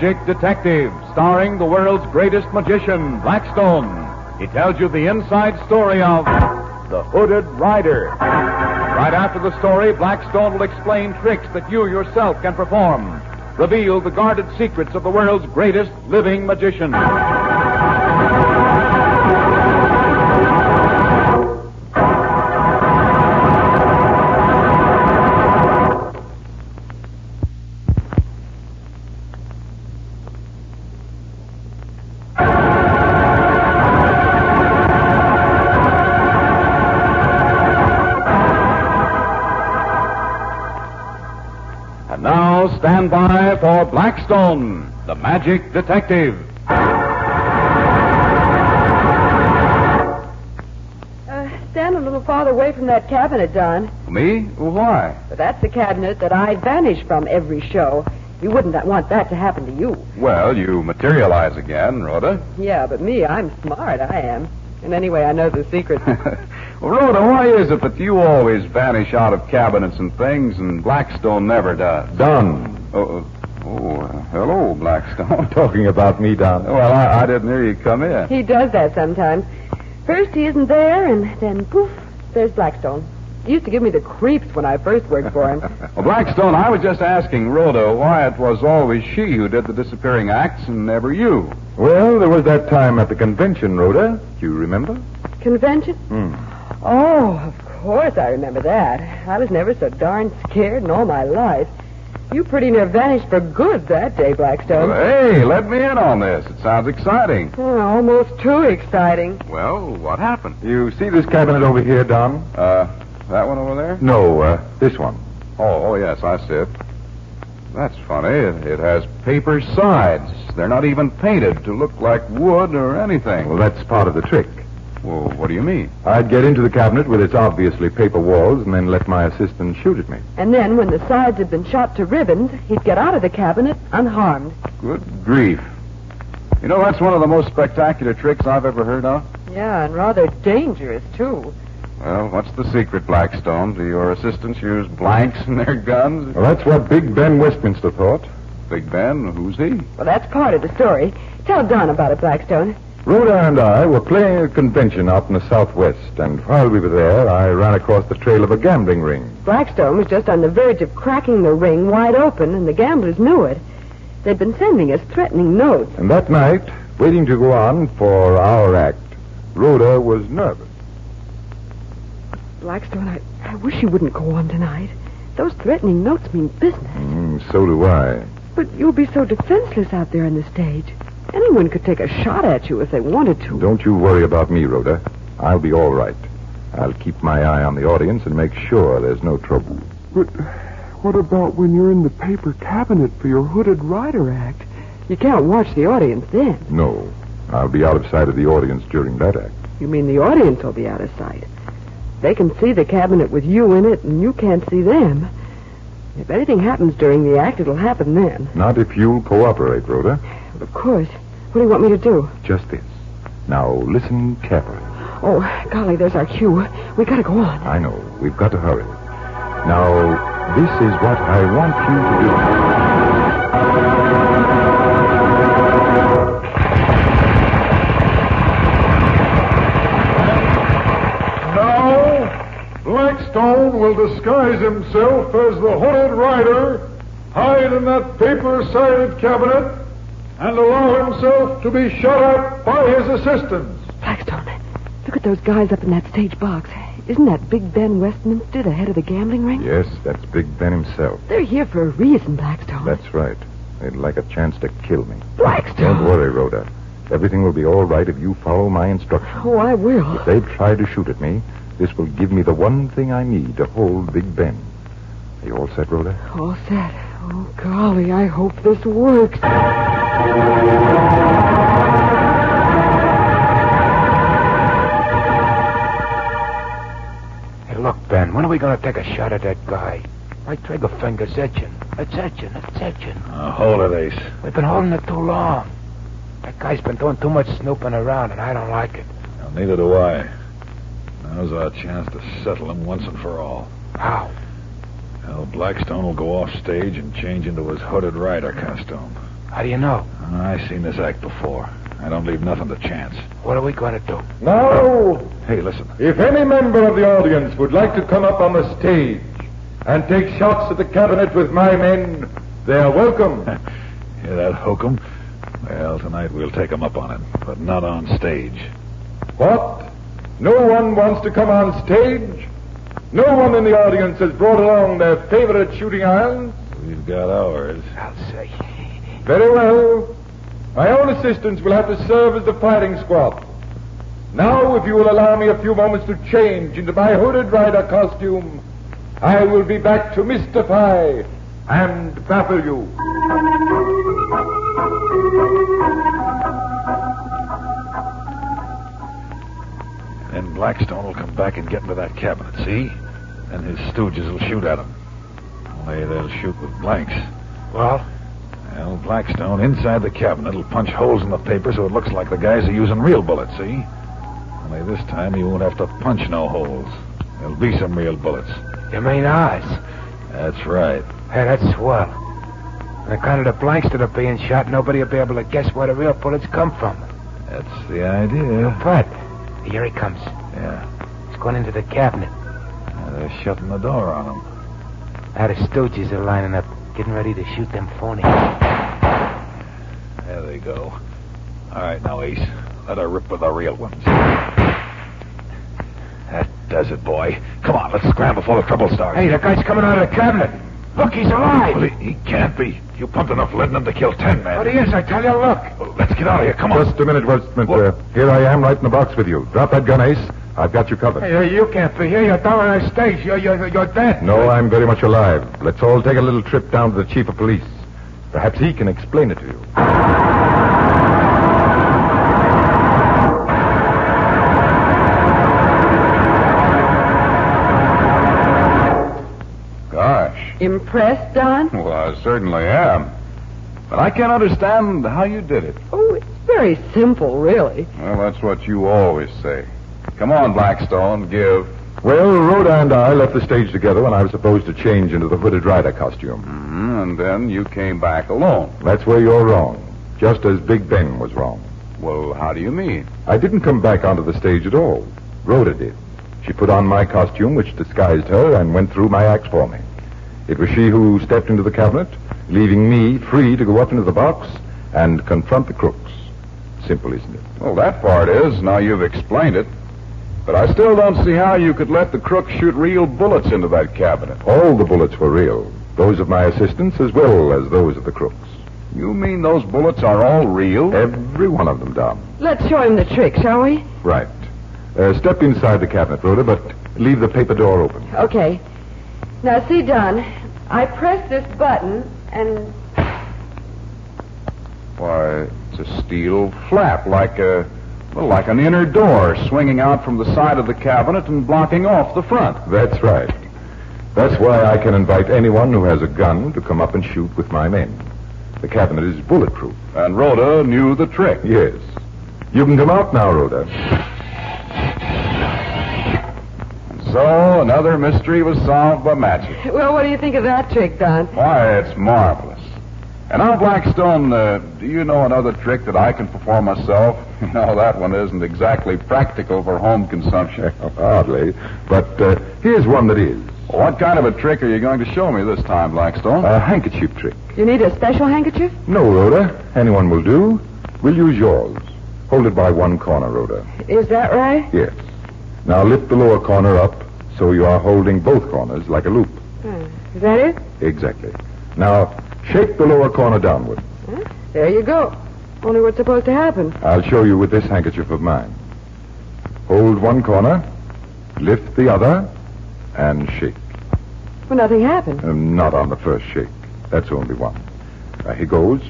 Magic Detective, starring the world's greatest magician, Blackstone. He tells you the inside story of the Hooded Rider. Right after the story, Blackstone will explain tricks that you yourself can perform. Reveal the guarded secrets of the world's greatest living magician. And now, stand by for Blackstone, the Magic Detective. Stand a little farther away from that cabinet, Don. Me? Why? But that's the cabinet that I vanish from every show. You wouldn't want that to happen to you. Well, you materialize again, Rhoda. Yeah, but me, I'm smart, I am. And anyway, I know the secret. Well, Rhoda, why is it that you always vanish out of cabinets and things and Blackstone never does? Don. Hello, Blackstone. Talking about me, Don. Well, I didn't hear you come in. He does that sometimes. First he isn't there, and then poof, there's Blackstone. He used to give me the creeps when I first worked for him. Well, Blackstone, I was just asking Rhoda why it was always she who did the disappearing acts and never you. Well, there was that time at the convention, Rhoda. Do you remember? Convention? Oh, of course I remember that. I was never so darn scared in all my life. You pretty near vanished for good that day, Blackstone. Well, hey, let me in on this. It sounds exciting. Oh, almost too exciting. Well, what happened? You see this cabinet over here, Don? That one over there? No, this one. Oh, yes, I see it. That's funny. It has paper sides. They're not even painted to look like wood or anything. Well, that's part of the trick. Well, what do you mean? I'd get into the cabinet with its obviously paper walls and then let my assistant shoot at me. And then, when the sides had been shot to ribbons, he'd get out of the cabinet unharmed. Good grief. You know, that's one of the most spectacular tricks I've ever heard of. Yeah, and rather dangerous, too. Well, what's the secret, Blackstone? Do your assistants use blanks in their guns? Well, that's what Big Ben Westminster thought. Big Ben? Who's he? Well, that's part of the story. Tell Don about it, Blackstone. Rhoda and I were playing a convention out in the Southwest, and while we were there, I ran across the trail of a gambling ring. Blackstone was just on the verge of cracking the ring wide open, and the gamblers knew it. They'd been sending us threatening notes. And that night, waiting to go on for our act, Rhoda was nervous. Blackstone, I wish you wouldn't go on tonight. Those threatening notes mean business. So do I. But you'll be so defenseless out there on the stage. Anyone could take a shot at you if they wanted to. Don't you worry about me, Rhoda. I'll be all right. I'll keep my eye on the audience and make sure there's no trouble. But what about when you're in the paper cabinet for your Hooded Rider act? You can't watch the audience then. No, I'll be out of sight of the audience during that act. You mean the audience will be out of sight? They can see the cabinet with you in it, and you can't see them. If anything happens during the act, it'll happen then. Not if you'll cooperate, Rhoda. Of course. What do you want me to do? Just this. Now, listen carefully. Oh, golly, there's our cue. We gotta go on. I know. We've got to hurry. Now, this is what I want you Now, Blackstone will disguise himself as the Hooded Rider, hide in that paper-sided cabinet, and allow himself to be shot at by his assistants. Blackstone, look at those guys up in that stage box. Isn't that Big Ben Westminster the head of the gambling ring? Yes, that's Big Ben himself. They're here for a reason, Blackstone. That's right. They'd like a chance to kill me. Blackstone! Don't worry, Rhoda. Everything will be all right if you follow my instructions. Oh, I will. If they try to shoot at me, this will give me the one thing I need to hold Big Ben. Are you all set, Rhoda? All set. Oh, golly, I hope this works. Hey, look, Ben, when are we going to take a shot at that guy? My trigger finger's itching. It's itching. Hold it, Ace. We've been holding it too long. That guy's been doing too much snooping around, and I don't like it. Well, neither do I. Now's our chance to settle him once and for all. How? Well, Blackstone will go off stage and change into his Hooded Rider costume. How do you know? I've seen this act before. I don't leave nothing to chance. What are we going to do? Now, Hey, listen. if any member of the audience would like to come up on the stage and take shots at the cabinet with my men, they are welcome. Hear that, hokum? Well, tonight we'll take 'em up on it, but not on stage. What? No one wants to come on stage? No one in the audience has brought along their favorite shooting irons? We've got ours. I'll say. Very well. My own assistants will have to serve as the fighting squad. Now, if you will allow me a few moments to change into my hooded rider costume, I will be back to mystify and baffle you. Then Blackstone will come back and get into that cabinet, see? Then his stooges will shoot at him. Only they'll shoot with blanks. Well? Well, Blackstone, inside the cabinet, will punch holes in the paper so it looks like the guys are using real bullets, see? Only this time he won't have to punch no holes. There'll be some real bullets. You mean ours? That's right. Hey, that's swell. On account of the blanks that are being shot, nobody will be able to guess where the real bullets come from. That's the idea. But, here he comes. Yeah. He's going into the cabinet. They're shutting the door on him. Now the stooges are lining up, getting ready to shoot them phonies. There they go. All right, now, Ace. Let her rip with the real ones. That does it, boy. Come on, let's scram before the trouble starts. Hey, the guy's coming out of the cabinet. Look, he's alive. Well, he can't be. You pumped enough lead in him to kill 10 men. But he is, I tell you, look. Well, let's get out of here. Come on. Just a minute, Westminster. Here I am, right in the box with you. Drop that gun, Ace. I've got you covered. Hey, you can't be here. You're down on the stage. You're dead. No, I'm very much alive. Let's all take a little trip down to the chief of police. Perhaps he can explain it to you. Gosh. Impressed, Don? Well, I certainly am. But I can't understand how you did it. Oh, it's very simple, really. Well, that's what you always say. Come on, Blackstone, give. Well, Rhoda and I left the stage together when I was supposed to change into the hooded rider costume. Mm-hmm, and then you came back alone. That's where you're wrong. Just as Big Ben was wrong. Well, how do you mean? I didn't come back onto the stage at all. Rhoda did. She put on my costume, which disguised her, and went through my acts for me. It was she who stepped into the cabinet, leaving me free to go up into the box and confront the crooks. Simple, isn't it? Well, that part is. Now you've explained it. But I still don't see how you could let the crooks shoot real bullets into that cabinet. All the bullets were real. Those of my assistants as well as those of the crooks. You mean those bullets are all real? Every one of them, Dom. Let's show him the trick, shall we? Right. Step inside the cabinet, Rhoda, but leave the paper door open. Okay. Now, see, Don, I press this button, and... Why, it's a steel flap, like an inner door swinging out from the side of the cabinet and blocking off the front. That's right. That's why I can invite anyone who has a gun to come up and shoot with my men. The cabinet is bulletproof. And Rhoda knew the trick. Yes. You can come out now, Rhoda. So, another mystery was solved by magic. Well, what do you think of that trick, Don? Why, it's marvelous. And now, Blackstone, do you know another trick that I can perform myself? You know, that one isn't exactly practical for home consumption. Hardly. But here's one that is. Well, what kind of a trick are you going to show me this time, Blackstone? A handkerchief trick. You need a special handkerchief? No, Rhoda. Anyone will do. We'll use yours. Hold it by one corner, Rhoda. Is that right? Yes. Now lift the lower corner up so you are holding both corners like a loop. Is that it? Exactly. Now, shake the lower corner downward. There you go. Only what's supposed to happen? I'll show you with this handkerchief of mine. Hold one corner, lift the other, and shake. Well, nothing happened. Not on the first shake. That's only one. Here goes.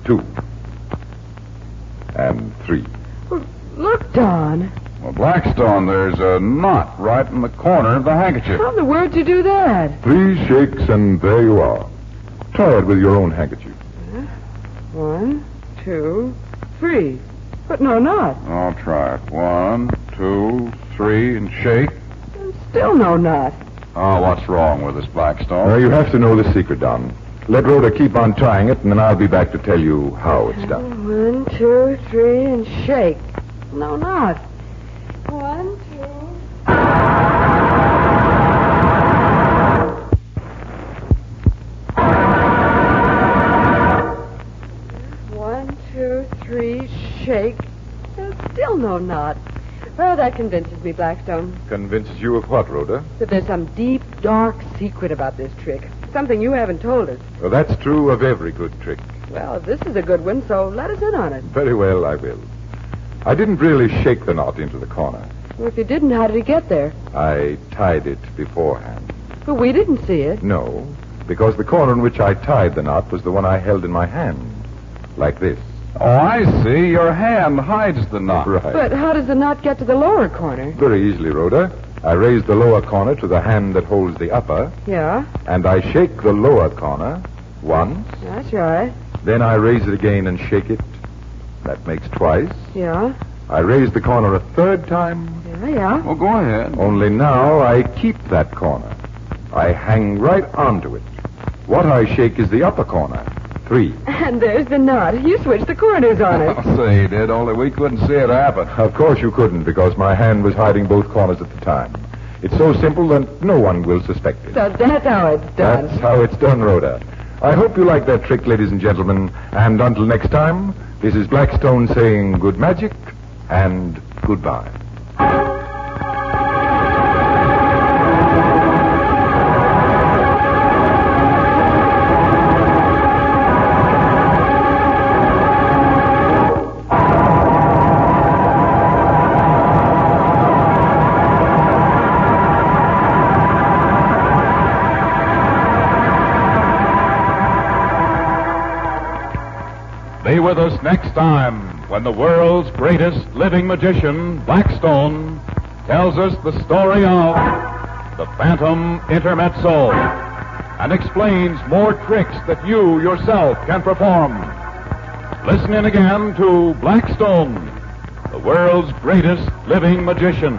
2. And 3. Well, look, Don. Well, Blackstone, there's a knot right in the corner of the handkerchief. How in the world did you do that? 3 shakes, and there you are. Try it with your own handkerchief. 1, 2, 3. But no knot. I'll try it. 1, 2, 3, and shake. Still no knot. Oh, what's wrong with us, Blackstone? You have to know the secret, Don. Let Rhoda keep on trying it, and then I'll be back to tell you how it's done. 1, 2, 3, and shake. No, not. 1, 2. 1, 2, 3, shake. There's still no knot. Well, that convinces me, Blackstone. Convinces you of what, Rhoda? That there's some deep, dark secret about this trick. Something you haven't told us. Well, that's true of every good trick. Well, this is a good one, so let us in on it. Very well, I will. I didn't really shake the knot into the corner. Well, if you didn't, how did it get there? I tied it beforehand. But we didn't see it. No, because the corner in which I tied the knot was the one I held in my hand. Like this. Oh, I see. Your hand hides the knot. Right. But how does the knot get to the lower corner? Very easily, Rhoda. I raise the lower corner to the hand that holds the upper, Yeah, and I shake the lower corner once. that's right. Then I raise it again and shake it. That makes twice. Yeah, I raise the corner a third time. yeah. Well, go ahead. Only now I keep that corner. I hang right onto it. What I shake is the upper corner. 3. And there's the knot. You switched the corners on it. I'll say he did, only we couldn't see it happen. Of course you couldn't, because my hand was hiding both corners at the time. It's so simple that no one will suspect it. So that's how it's done. That's how it's done, Rhoda. I hope you like that trick, ladies and gentlemen. And until next time, this is Blackstone saying good magic and goodbye. Be with us next time when the world's greatest living magician, Blackstone, tells us the story of the Phantom Intermezzo and explains more tricks that you yourself can perform. Listen in again to Blackstone, the world's greatest living magician.